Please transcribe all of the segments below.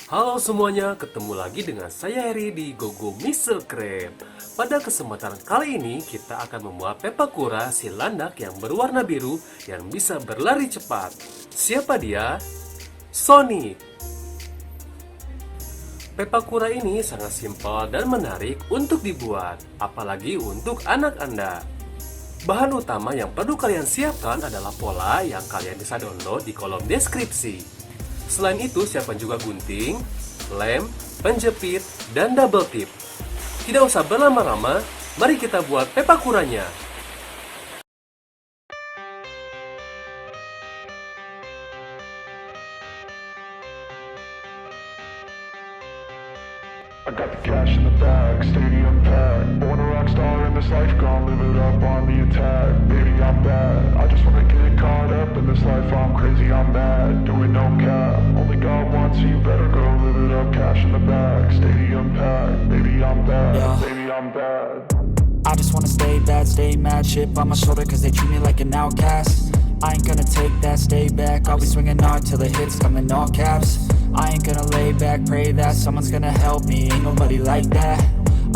Halo semuanya, ketemu lagi dengan saya Heri di Gogo Miso Crab. Pada kesempatan kali ini kita akan membuat Pepakura si landak yang berwarna biru yang bisa berlari cepat. Siapa dia? Sonic. Pepakura ini sangat simpel dan menarik untuk dibuat, apalagi untuk anak Anda. Bahan utama yang perlu kalian siapkan adalah pola yang kalian bisa download di kolom deskripsi. Selain itu, siapkan juga gunting, lem, penjepit, dan double tip. Tidak usah berlama-lama, mari kita buat pepakuranya. I got the cash in the bag, stadium packed. Born a rock star in this life, gonna live it up on the attack. Baby, I'm bad, I just wanna get caught up in this life. I'm crazy, I'm mad, doing no cap. Only God wants you, better go live it up. Cash in the bag, stadium packed. Baby, I'm bad, baby, I'm bad. I just wanna stay bad, stay mad. Chip on my shoulder cause they treat me like an outcast. I ain't gonna take that, stay back. I'll be swinging hard till the hits come in all caps. I ain't gonna lay back, pray that someone's gonna help me. Ain't nobody like that.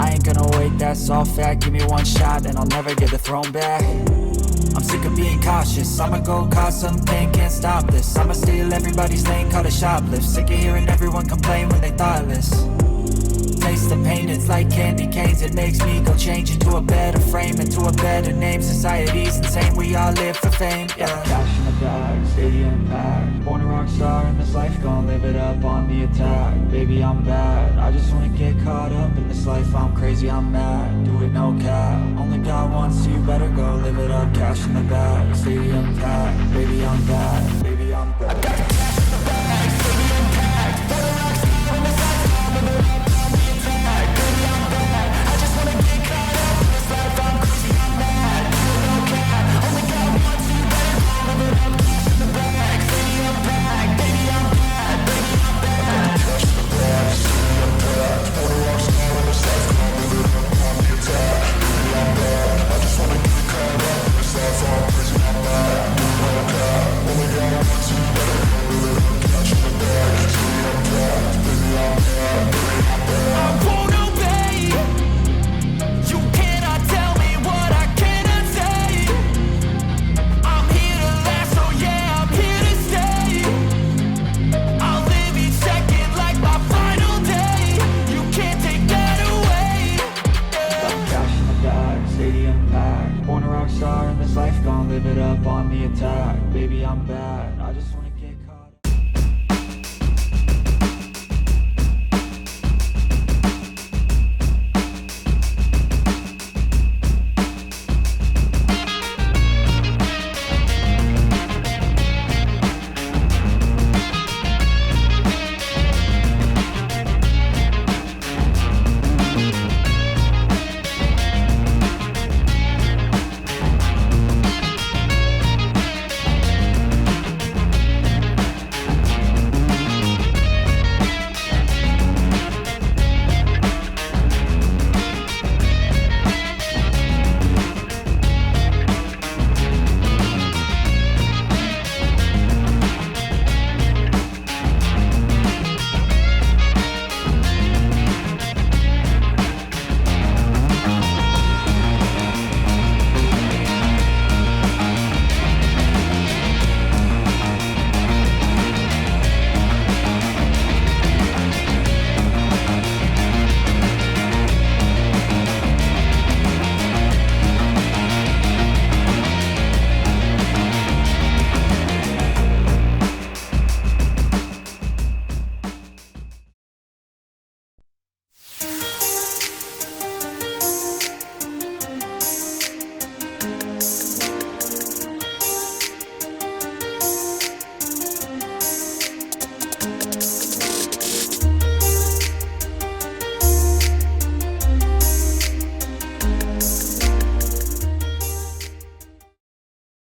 I ain't gonna wait, that's all fact. Give me one shot and I'll never get the throne back. I'm sick of being cautious. I'ma go cause something, can't stop this. I'ma steal everybody's lane, call it shoplift. Sick of hearing everyone complain when they thoughtless. Taste the pain, it's like candy canes. It makes me go change into a better frame, into a better name. Society's insane, we all live for fame, yeah. Cash in the bag, stadium packed. Born a rock star in this life, gonna live it up on the attack. Baby, I'm bad, I just wanna get caught up in this life. I'm crazy, I'm mad, do it no cap. Only God wants you, better go live it up. Cash in the bag, stadium packed. Baby, I'm bad, baby, I'm bad.